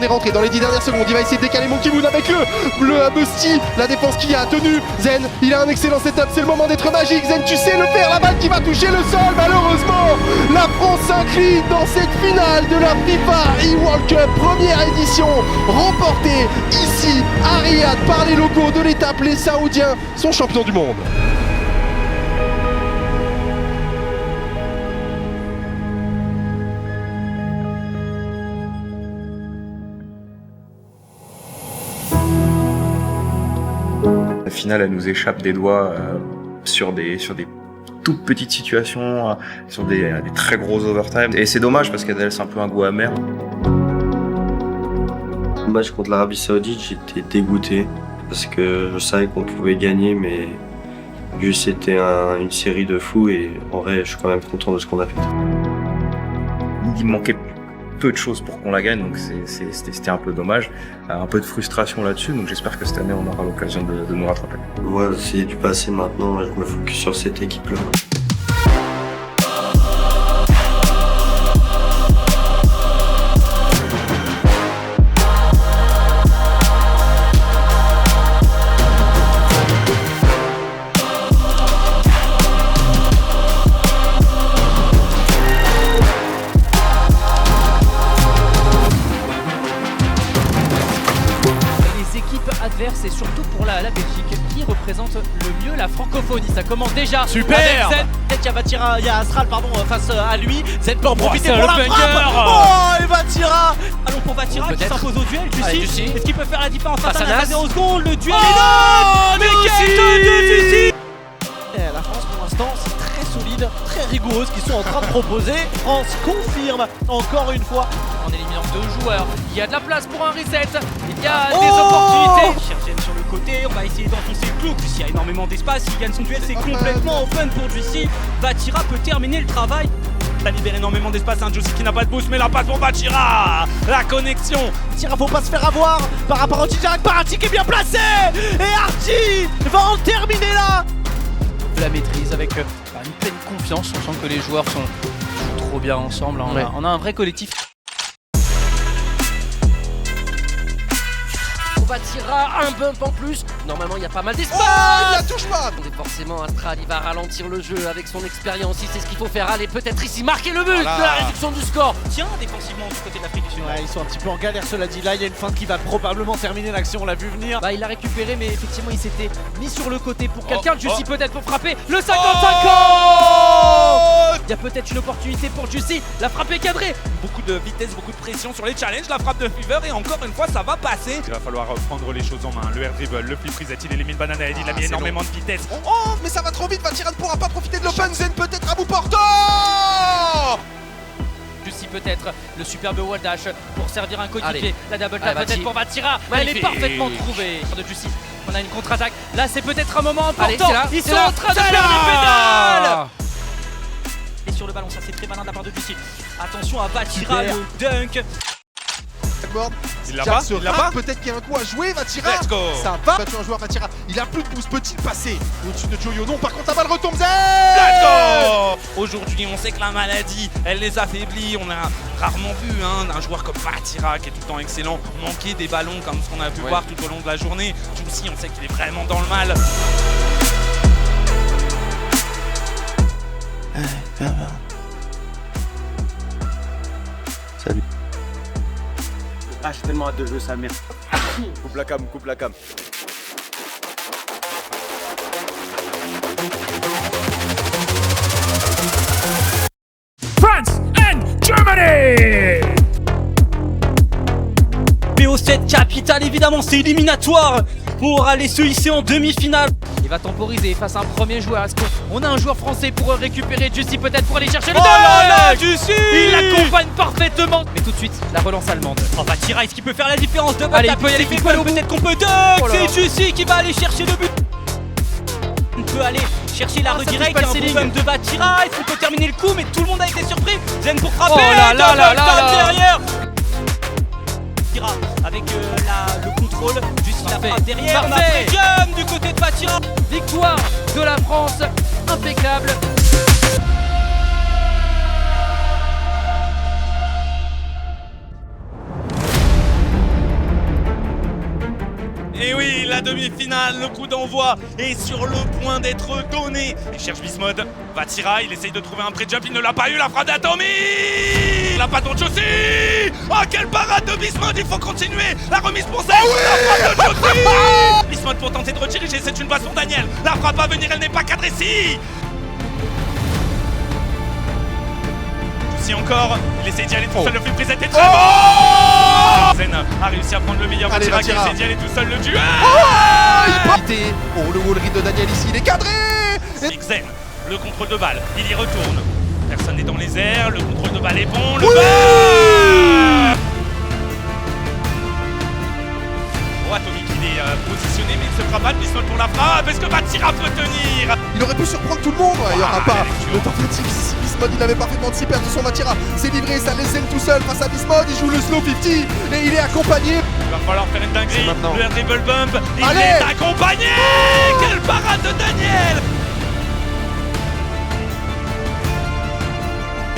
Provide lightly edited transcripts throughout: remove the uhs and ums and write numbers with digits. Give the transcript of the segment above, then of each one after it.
est rentré dans les 10 dernières secondes. Il va essayer de décaler Monkey Moon avec le Musty. La défense qui a tenu. Zen, il a un excellent setup. C'est le moment d'être magique. Zen, tu sais le faire. La balle qui va toucher le sol. Malheureusement, la France s'incline dans cette finale de la FIFA e-World Cup. Première édition remportée ici à Riyad par les locaux de l'étape. Les Saoudiens sont champions du monde. La finale, elle nous échappe des doigts sur des toutes petites situations, sur des très gros overtime. Et c'est dommage parce qu'elle laisse un peu un goût amer. Le match contre l'Arabie Saoudite, j'étais dégoûté parce que je savais qu'on pouvait gagner, mais vu que c'était une série de fous, et en vrai, je suis quand même content de ce qu'on a fait. Il manquait peu de choses pour qu'on la gagne, donc c'était un peu dommage. Un peu de frustration là-dessus, donc j'espère que cette année, on aura l'occasion de nous rattraper. Moi, c'est du passé maintenant, je me focus sur cette équipe-là. Adverse et surtout pour la Belgique qui représente le mieux la francophonie. Ça commence déjà. Super. Avec Zen. Il y a Astral face à lui. Zen peut en profiter pour la bunker. frappe. Oh, et Vatira. Allons pour Vatira qui peut-être. s'impose au duel. Juicy. Est-ce qu'il peut faire la différence face à Nas. Nas 0 secondes. Le duel Oh, est là. Mais quel Juicy. de Juicy. La France pour l'instant c'est très solide, très rigoureuse qu'ils sont en train de proposer. France confirme encore une fois. En éliminant 2 joueurs, il y a de la place pour un reset, il y a des opportunités. Cherchen sur le côté, on va essayer d'enfoncer le clou. Plus il y a énormément d'espace, il gagne son duel, c'est complètement open pour Juicy. Vatira peut terminer le travail. Ça libère énormément d'espace, un Juicy qui n'a pas de boost, mais la passe pour Vatira. La connexion. Vatira, faut pas se faire avoir par rapport à Tijarak. Archie qui est bien placé. Et Archie va en terminer là. De la maîtrise avec une pleine confiance. On sent que les joueurs sont trop bien ensemble. On a un vrai collectif. Vatira, un bump en plus. Normalement, il y a pas mal d'espace. Oh, il la touche pas. Forcément, Astral, il va ralentir le jeu avec son expérience. Il sait ce qu'il faut faire. Allez, peut-être ici marquer le but de la réduction du score. Tiens, défensivement du côté de l'Afrique du Sud. Ouais, ils sont un petit peu en galère, cela dit. Là, il y a une feinte qui va probablement terminer l'action. On l'a vu venir. Bah, il l'a récupéré, mais effectivement, il s'était mis sur le côté pour quelqu'un. Juicy peut-être pour frapper. Le 55 ans. Il y a peut-être une opportunité pour Juicy. La frappe est cadrée. Beaucoup de vitesse, beaucoup de pression sur les challenges. La frappe de Fever et encore une fois, ça va passer. Il va falloir prendre les choses en main. Le air dribble, le flip freeze, il élimine Banana Head, il a mis énormément de vitesse. Oh, mais ça va trop vite. Vatira ne pourra pas profiter de l'open. Zen peut-être à bout portant. Juicy peut-être le superbe wall dash pour servir un coéquipier. La double tap Allez, peut-être pour Vatira. Elle est parfaitement trouvée de Juicy. On a une contre-attaque. Là, c'est peut-être un moment important. Allez, c'est là, Ils c'est sont là, en train de c'est faire là. du pédale. Et sur le ballon, ça c'est très malin de la part de Juicy. Attention à Vatira, le dunk. Il l'a pas, il l'a pas. Peut-être qu'il y a un coup à jouer. Vatira. Let's go. Ça va. Battu un joueur Vatira. Il a plus de boost. Peut-il passer au-dessus de Joyo? Non. Par contre, la balle retombe. Zen. Let's go. Aujourd'hui, on sait que la maladie, elle les affaiblit. On a rarement vu un joueur comme Vatira qui est tout le temps excellent manquer des ballons comme ce qu'on a pu voir tout au long de la journée. Juicy, on sait qu'il est vraiment dans le mal. Salut. Ah, j'ai tellement hâte de jouer ça, merde. Coupe la cam, coupe la cam. France and Germany. PO7 capitale, évidemment, c'est éliminatoire pour aller se hisser en demi-finale. Il va temporiser face à un premier joueur. Est-ce qu'on a un joueur français pour récupérer Juicy peut-être pour aller chercher le dunk? Juicy. Il l'accompagne parfaitement. Mais tout de suite, la relance allemande. On va tirer, est-ce qu'il peut faire la différence de Allez, il peut y aller, peut-être qu'on peut dunk. C'est Juicy qui va aller chercher le but. On peut aller chercher la redirect, un bon bump de Vatira. Est-ce qu'on peut terminer le coup? Mais tout le monde a été surpris. Zen pour frapper. Oh là là là là. Derrière. Avec le contrôle, juste la frappe derrière. Parfait. Jump du côté de Vatira. Victoire de la France, impeccable. demi-finale, le coup d'envoi est sur le point d'être donné. Il cherche Bismod, Vatira, il essaye de trouver un pré-jump, il ne l'a pas eu, la frappe d'Atomy. La patte de Josie. Oh, quelle parade de Bismod, il faut continuer. La remise pour Zen, la frappe de Josie. Bismod pour tenter de rediriger, c'est une passe pour Daniel. La frappe à venir, elle n'est pas cadrée ici. Josie encore, il essaye d'y aller tout seul, le flip preset est très bon. Zen a réussi à prendre le meilleur Vatira qui essaie d'y aller tout seul, le duel. Oh, le wall read de Daniel ici, il est cadré. Zen, le contrôle de balle, il y retourne. Personne n'est dans les airs, le contrôle de balle est bon, le bas. Oh, Atomic, il est positionné, mais il se fera pas de Bismod pour la frappe. Est-ce que Vatira peut tenir? Il aurait pu surprendre tout le monde, il n'y aura pas lecture. le tentative ici. Bismod, il avait parfaitement anticipé de son Vatira. C'est livré, ça laisse Zen tout seul face à Bismod. Il joue le slow 50 et il est accompagné. Il va falloir faire une dinguerie. maintenant. Le dribble bump, il Allez. est accompagné. Quelle parade de Daniel.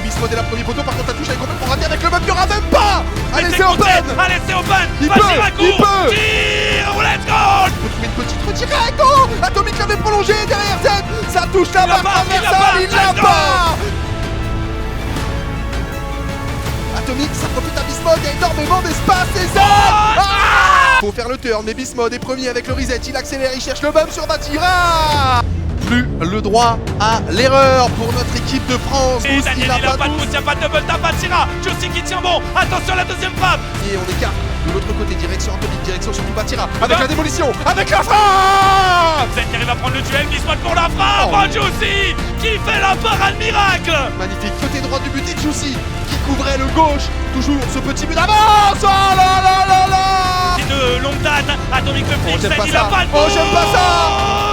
Bismod est la première poteau, par contre la touche elle est complètement ratée avec le bump, il n'y aura même pas. Allez, c'est open. Allez, c'est open. Il Vatira peut, il court. peut. Tire, let's go. Il peut trouver une petite retirée, go. Atomic l'avait prolongé derrière Zen. Ça touche la barre transversale, il l'a pas. Atomic, ça profite à Bismod, il y a énormément d'espace et Zen. Faut faire le turn, mais Bismod est premier avec le reset, il accélère, il cherche le bump sur Vatira. Plus le droit à l'erreur pour notre équipe de France. Et Daniel, il a pas de tous. pouce, il n'y a pas de double tap, Vatira. Josie qui tient bon. Attention, la deuxième frappe. Et on écarte de l'autre côté, direction Atomic, direction surtout Vatira. Avec la démolition, avec la frappe. Zen qui arrive à prendre le duel, Bismod pour la frappe. Oh, Josie qui fait la parade miracle. Magnifique, côté droit du but et Juicy qui couvrait le gauche. Toujours ce petit but d'avance. Oh là là là là. C'est de longue date. Atomic le flic, j'aime Zen pas il ça. a pas de Oh, j'aime pas ça.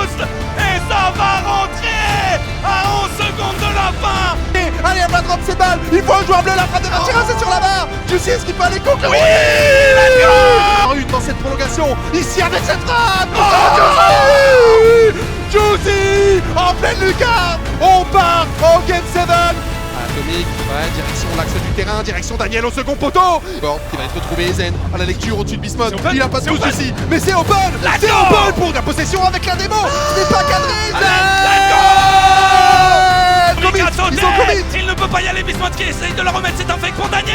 boost. Et ça va rentrer à 11 secondes de la fin. Allez, elle va drop ses balles. Il faut un joueur bleu, la frappe de Vatira, c'est sur la barre. Juicy, est-ce qu'il peut aller conclure? Oui, let's go. Une dans cette prolongation, ici avec cette frappe. Juicy en pleine lucarne. On part au Game 7. Atomic, ouais, direction l'axe du terrain, direction Daniel au second poteau. Bon, qui va être retrouvé, Zen à la lecture au-dessus de Bismod. Open, Il a pas de c'est touche open. ici, mais c'est open. Let's C'est go. open pour la possession avec la démo. Ce n'est pas cadré, Zen. Atomic a sauté. Ils sont commit. Il ne peut pas y aller, Bismod qui essaye de la remettre, c'est un fake pour Daniel.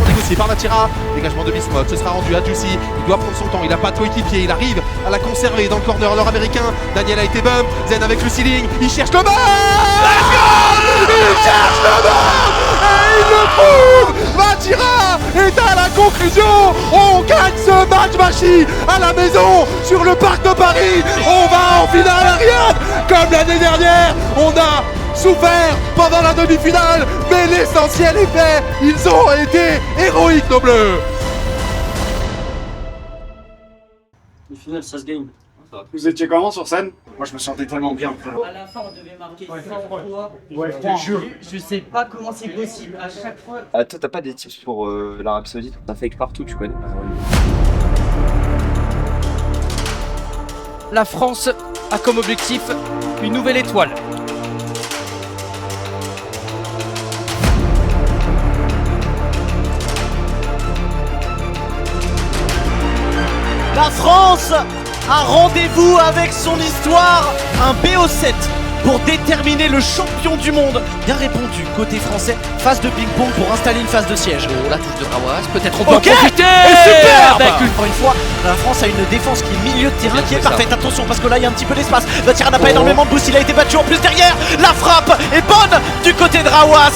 Négocié par Vatira, dégagement de Bismod, ce sera rendu à Juicy, il doit prendre son temps, il n'a pas de coéquipier, il arrive à la conserver dans le corner nord-américain. Daniel a été bump, Zen avec le ceiling, il cherche le bump. Il cherche le bump et il le trouve. Vatira est à la conclusion, on gagne ce match Machi à la maison sur le parc de Paris. On va en finale Ariane comme l'année dernière, on a souffert pendant la demi-finale, mais l'essentiel est fait. Ils ont été héroïques, nos bleus. Les finales, ça se gagne. Vous étiez comment sur scène? Moi je me sentais tellement bien. À la fin, on devait marquer 100 fois. Je sais pas comment c'est possible. À chaque fois. Ah, toi, t'as pas des tips pour l'Arabie Saoudite? T'as fake partout, tu connais? La France a comme objectif une nouvelle étoile. La France a rendez-vous avec son histoire, un BO7 pour déterminer le champion du monde. Bien répondu, côté français, phase de ping-pong pour installer une phase de siège. Oh, la touche de Rawas, peut-être on peut en Ok, profiter. et superbe. Avec encore une fois, la France a une défense qui est milieu de terrain Bien qui est joué, ça. parfaite. Attention parce que là il y a un petit peu d'espace. Vatira n'a pas énormément de boost, il a été battu en plus derrière. La frappe est bonne du côté de Rawas.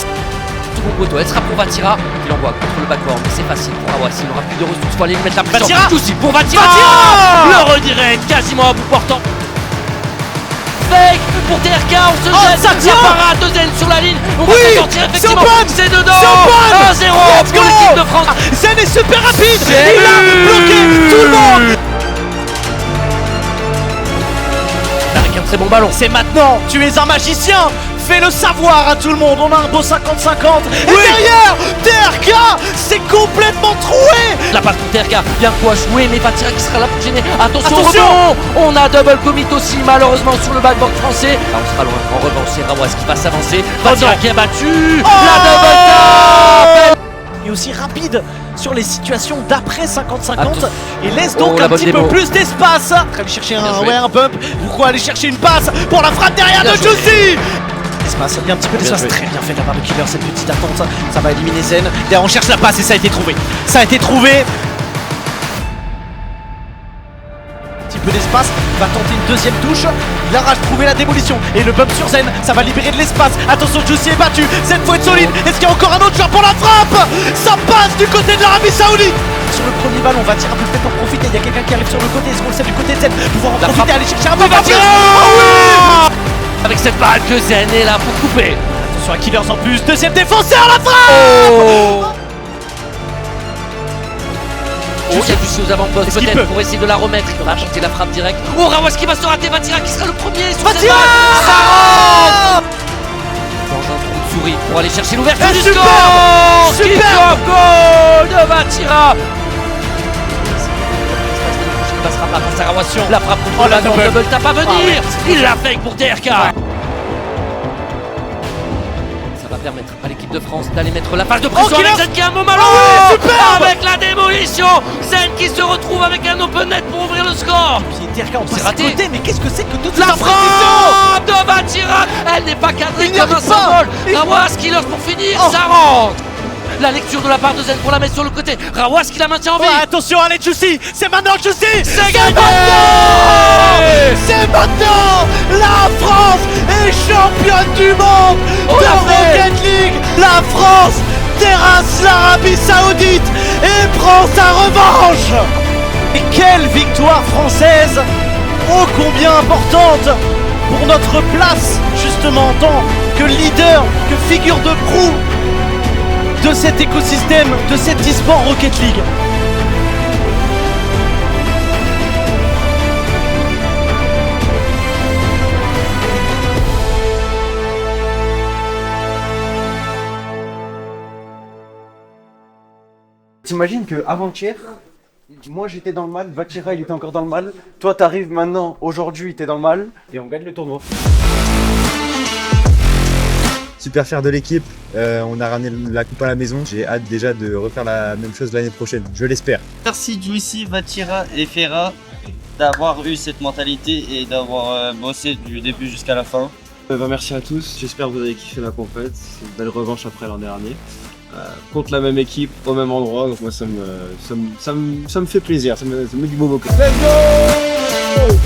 Second poteau, elle sera pour Vatira. Il envoie contre le backboard, mais c'est facile pour Rawas. Il n'aura plus de ressources. Faut aller lui mettre la pression. Vatira. Juicy pour Vatira. Vatira. Le redirect quasiment à bout portant. Fake pour TRK, on se Oh, jette. ça tient. La parade de Zen sur la ligne. On va Oui, s'en sortir c'est effectivement. open. C'est dedans. C'est open. 1-0 Let's pour go. l'équipe de France. Zen est super rapide. C'est Il a bloqué tout le monde. Avec un très bon ballon. C'est maintenant, tu es un magicien. Fais-le savoir à tout le monde, on a un beau 50-50. Et derrière, TRK, c'est complètement troué. La passe pour TRK, bien quoi jouer, mais Vatira qui sera là pour gêner. Attention, Attention. rebond. On a double commit aussi, malheureusement, sur le backboard français. Là, on sera loin. En revanche, c'est Rawas qui va s'avancer. Vatira qui a battu. La double tap. et aussi rapide sur les situations d'après 50-50 Attention. et laisse donc la un bonne petit démo. peu plus d'espace. Aller chercher Bien joué. un bump. Pourquoi aller chercher une passe pour la frappe derrière Bien de joué. Juicy. Espace, il y a un petit peu Bien d'espace, joué. très bien fait de la part de Killer, cette petite attente, ça va éliminer Zen. Derrière on cherche la passe et ça a été trouvé. Ça a été trouvé. Un petit peu d'espace, il va tenter une deuxième touche, il arrache trouver la démolition et le bump sur Zen, ça va libérer de l'espace. Attention, Juicy est battu, Zen faut être solide. Est-ce qu'il y a encore un autre joueur pour la frappe? Ça passe du côté de l'Arabie Saoudite. Sur le premier ballon, on va tirer un peu peut-être pour profiter. Il y a quelqu'un qui arrive sur le côté, est-ce qu'on le sait du côté de Zen? Pouvoir en La profiter, frappe. aller chercher un peu. Il va tirer. Oh oui. Avec cette balle que Zen est là pour couper. Attention à Killers en plus, deuxième défenseur, la frappe. Oh, Juicy aux avant-postes Est-ce qu'il peut-être peut pour essayer de la remettre. Il va apporter la frappe directe. Oh, Rawas qui va se rater. Vatira qui sera le premier sur cette Vatira. balle. Ça rentre dans un trou de souris pour aller chercher l'ouverture du Superbe. score. Superbe. Goal de Vatira. Il ne passera pas face à Rawassion. La frappe contre Oh, la la double. double tape à venir. Ah ouais. Il l'a fait pour DRK. Ça va permettre à l'équipe de France d'aller mettre la phase de pression avec Zen qui a un moment avec la démolition. Zen qui se retrouve avec un open net pour ouvrir le score. Puis DRK on C'est passe à raté. côté, mais qu'est-ce que c'est que toute La cette frappe de Vatira. Elle n'est pas cadrée Il n'y comme un arrive pas. symbole. Il- Rawas qui lance pour finir. Oh. Ça rentre. La lecture de la part de Zen pour la mettre sur le côté. Rawas qui la maintient en vie. Ouais, attention, allez Juicy, c'est maintenant Juicy. C'est gagné. C'est maintenant. La France est championne du monde On de l'a fait. Rocket League. La France terrasse l'Arabie Saoudite et prend sa revanche. Et quelle victoire française, ô combien importante pour notre place justement en tant que leader, que figure de proue de cet écosystème, de cet e-sport Rocket League. T'imagines que avant-hier, moi j'étais dans le mal, Vatira il était encore dans le mal. Toi t'arrives maintenant, aujourd'hui t'es dans le mal et on gagne le tournoi. Super fier de l'équipe, on a ramené la coupe à la maison, j'ai hâte déjà de refaire la même chose l'année prochaine, je l'espère. Merci Juicy, Vatira et Ferra d'avoir eu cette mentalité et d'avoir bossé du début jusqu'à la fin. Merci à tous, j'espère que vous avez kiffé la compète, c'est une belle revanche après l'an dernier. Contre la même équipe, au même endroit, donc moi ça me fait plaisir, ça me met du beau au cœur. Let's go.